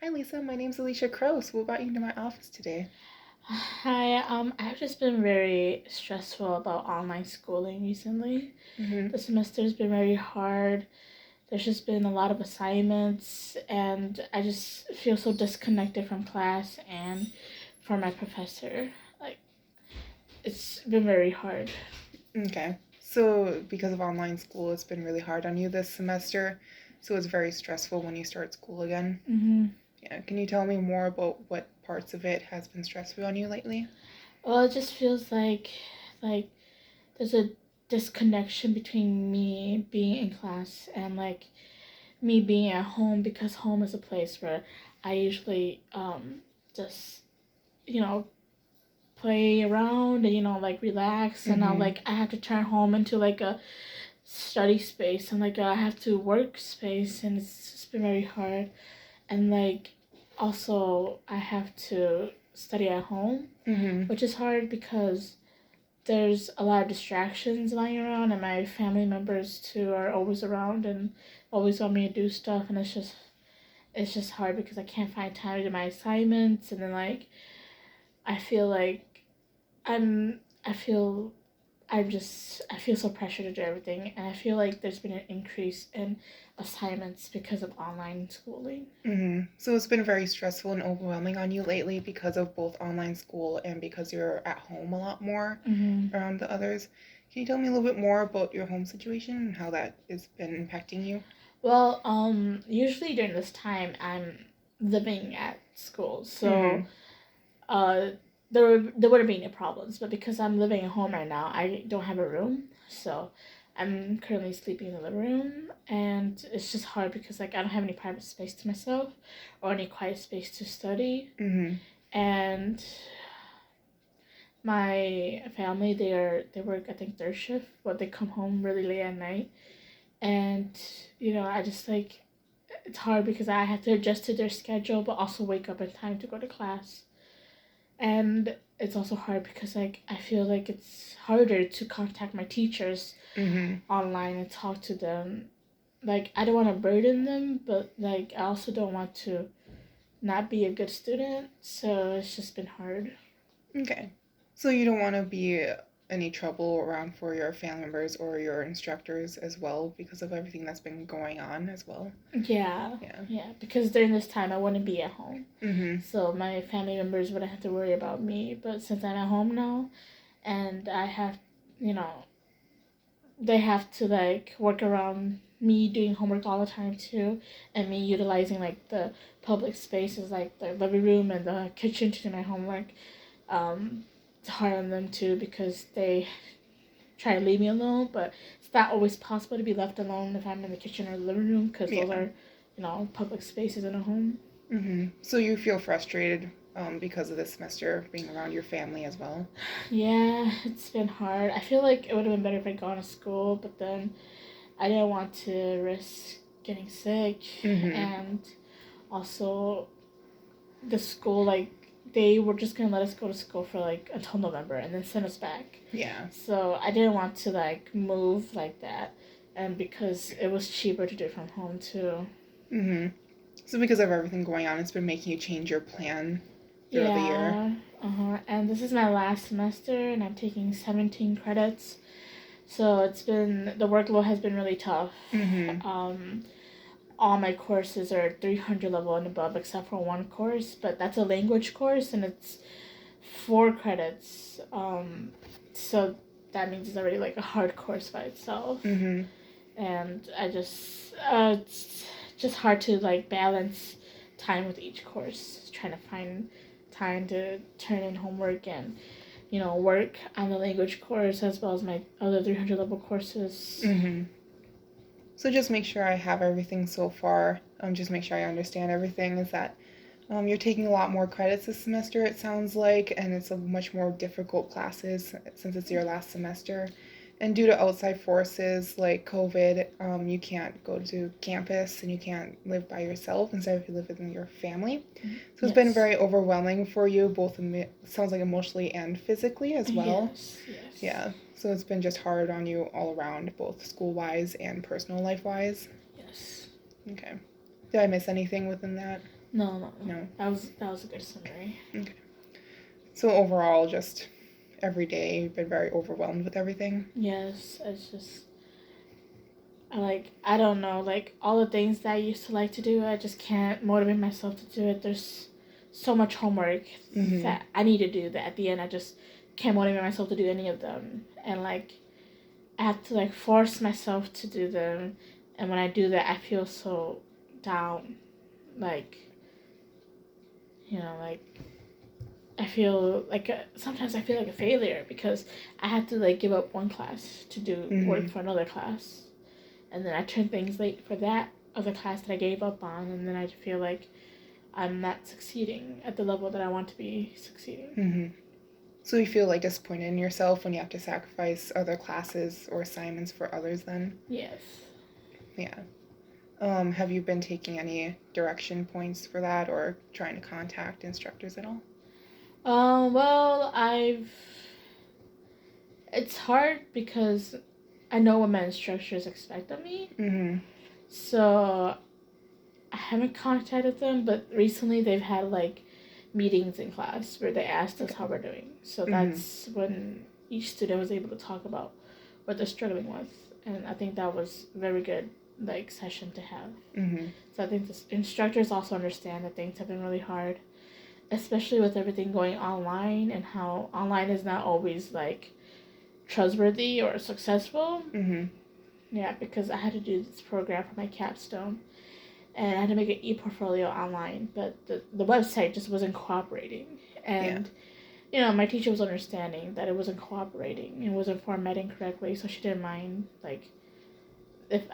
Hi Lisa, my name's Alicia Crouse. What brought you to my office today? Hi, I've just been very stressful about online schooling recently. Mm-hmm. The semester's been very hard. There's just been a lot of assignments, and I just feel so disconnected from class and from my professor. Like, it's been very hard. Okay. So, because of online school, it's been really hard on you this semester. So, it's very stressful when you start school again. Mm-hmm. Yeah. Can you tell me more about what parts of it has been stressful on you lately? Well, it just feels like there's a disconnection between me being in class and me being at home because home is a place where I usually just you know play around and relax, and now Mm-hmm. I have to turn home into a study space and I have to work space, and it's just been very hard. And also I have to study at home, Mm-hmm. which is hard because there's a lot of distractions lying around, and my family members too are always around and always want me to do stuff, and it's just hard because I can't find time to do my assignments, and then I feel like I feel I feel so pressured to do everything, and I feel like there's been an increase in assignments because of online schooling. Mm-hmm. So, it's been very stressful and overwhelming on you lately because of both online school and because you're at home a lot more Mm-hmm. around the others. Can you tell me a little bit more about your home situation and how that has been impacting you? Well, usually during this time I'm living at school, Mm-hmm. so uh, there wouldn't be any problems. But because I'm living at home right now, I don't have a room, so I'm currently sleeping in the living room, and it's just hard because I don't have any private space to myself or any quiet space to study. Mm-hmm. And my family, they work, I think, third shift, but they come home really late at night, and I just it's hard because I have to adjust to their schedule but also wake up in time to go to class. And it's also hard because I feel like it's harder to contact my teachers Mm-hmm. online and talk to them. I don't want to burden them, but I also don't want to not be a good student, so it's just been hard. Okay. So you don't want to be any trouble around for your family members or your instructors as well because of everything that's been going on as well. Yeah, Yeah. yeah, because during this time I wouldn't be at home, Mhm. so my family members wouldn't have to worry about me. But since I'm at home now, and I have, you know, they have to work around me doing homework all the time too, and me utilizing the public spaces like the living room and the kitchen to do my homework. It's hard on them too because they try to leave me alone, but it's not always possible to be left alone if I'm in the kitchen or the living room because those Yeah. are, public spaces in a home. Mhm. So you feel frustrated because of this semester being around your family as well. Yeah, it's been hard. I feel like it would have been better if I'd gone to school, but then I didn't want to risk getting sick, Mhm. and also the school, they were just gonna let us go to school for until November and then send us back. Yeah. So I didn't want to move like that, and because it was cheaper to do it from home too. Mhm. So because of everything going on, it's been making you change your plan throughout the year. Yeah, and this is my last semester, and I'm taking 17 credits. So the workload has been really tough. Mhm. Um, all my courses are 300 level and above except for one course, but that's a language course and it's 4 credits. So that means it's already a hard course by itself. Mhm. And it's just hard to balance time with each course, trying to find time to turn in homework and work on the language course as well as my other 300 level courses. Mhm. So just make sure I have everything so far. Just make sure I understand everything. Is that you're taking a lot more credits this semester, it sounds like, and it's a much more difficult classes since it's your last semester. And due to outside forces like COVID, you can't go to campus and you can't live by yourself instead of you live with your family. So it's been Yes. very overwhelming for you, both sounds like emotionally and physically as well. Yes, yes, Yeah. So it's been just hard on you all around, both school wise and personal life wise. yes. Okay. Did I miss anything within that? No. No. That was a good summary. Okay. So overall, just every day you've been very overwhelmed with everything. Yes, it's just I don't know, like all the things that I used to like to do, I just can't motivate myself to do it. There's so much homework Mm-hmm. that I need to do that at the end I just can't motivate myself to do any of them. And like I have to like force myself to do them, and when I do that I feel so down. Like like I feel like sometimes I feel like a failure because I had to like give up one class to do work Mm-hmm. for another class, and then I turn things late for that other class that I gave up on, and then I feel like I'm not succeeding at the level that I want to be succeeding. Mm-hmm. So you feel like disappointed in yourself when you have to sacrifice other classes or assignments for others then? Yes. Yeah. Have you been taking any direction points for that or trying to contact instructors at all? Well, it's hard because I know what my instructors expect of me. Mm-hmm. So I haven't contacted them, but recently they've had like meetings in class where they asked us Okay. how we're doing. So Mm-hmm. that's when each student was able to talk about what they're struggling with, and I think that was a very good like session to have. Mm-hmm. So I think the instructors also understand that things have been really hard, especially with everything going online and how online is not always like trustworthy or successful. Mm-hmm. Yeah, because I had to do this program for my capstone, and I had to make an e-portfolio online, but the website just wasn't cooperating. And my teacher was understanding that it wasn't cooperating, it wasn't formatting correctly, so she didn't mind like if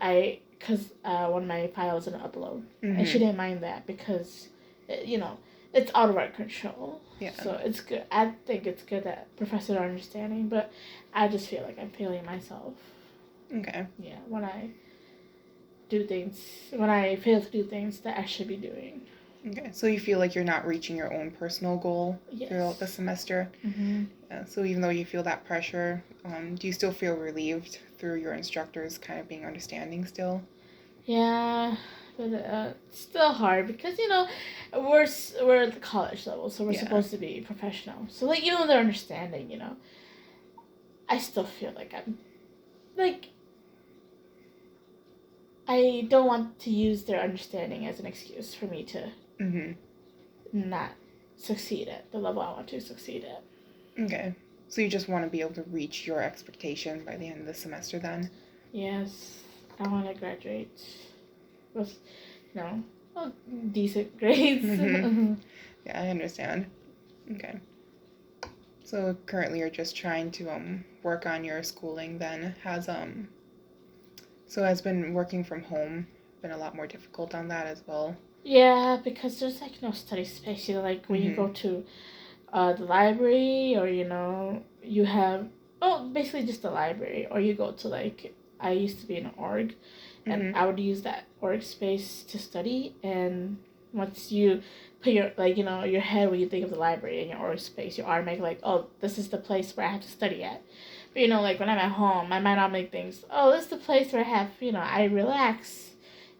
because one of my files didn't upload, and she Mm-hmm. didn't mind that because it's out of our control. Yeah. So it's good. I think it's good that professors are understanding, but I just feel like I'm failing myself. Okay. Yeah, when I fail to do things that I should be doing. Okay. So you feel like you're not reaching your own personal goal Yes. throughout the semester? Mm-hmm. Yeah. So even though you feel that pressure, do you still feel relieved through your instructors kind of being understanding still? Yeah, but it's still hard because we're at the college level, so we're Yeah. supposed to be professional. So like even though they're understanding, I still feel like I'm like I don't want to use their understanding as an excuse for me to Mm-hmm. not succeed at the level I want to succeed at. Okay. So you just want to be able to reach your expectation by the end of the semester then? Yes, I want to graduate with well, decent grades. Mm-hmm. Yeah, I understand. Okay. So currently you're just trying to work on your schooling then. Has been working from home been a lot more difficult on that as well? Yeah, because there's like no study space. Like when you Mm-hmm. go to the library, or you have basically just the library, or you go to like I used to be in an org, and Mm-hmm. I would use that org space to study. And once you put your your head when you think of the library and your org space, you automatically like, oh, this is the place where I have to study at. But like when I'm at home, I might not make things. Oh, this is the place where I have I relax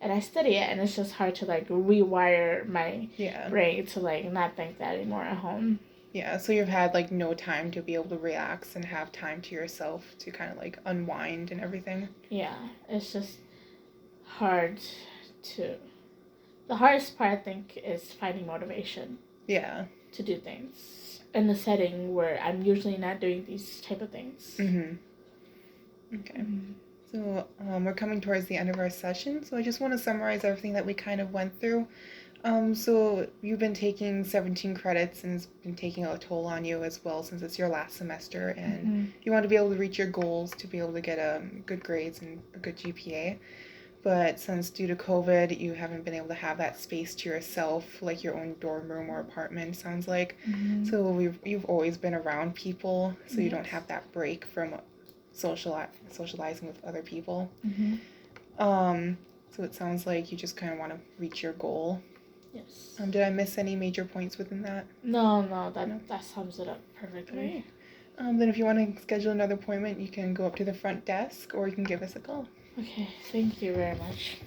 and I study it, and it's just hard to like rewire my Yeah. brain to like not think that anymore at home. Yeah, so you've had like no time to be able to relax and have time to yourself to kind of like unwind and everything. Yeah, it's just hard to. The hardest part, I think, is finding motivation Yeah. to do things in the setting where I'm usually not doing these type of things. Mm-hmm. Okay. Mm-hmm. So we're coming towards the end of our session, so I just want to summarize everything that we kind of went through. So you've been taking 17 credits and it's been taking a toll on you as well since it's your last semester and Mm-hmm. you want to be able to reach your goals to be able to get good grades and a good GPA. But since due to COVID, you haven't been able to have that space to yourself, like your own dorm room or apartment, sounds like. Mm-hmm. So you've always been around people, so you don't Yes. have that break from socializing with other people. Mm-hmm. So it sounds like you just kind of want to reach your goal. Yes. Did I miss any major points within that? No, No? that sums it up perfectly. Alright. Then if you want to schedule another appointment, you can go up to the front desk or you can give us a call. Okay, thank you very much.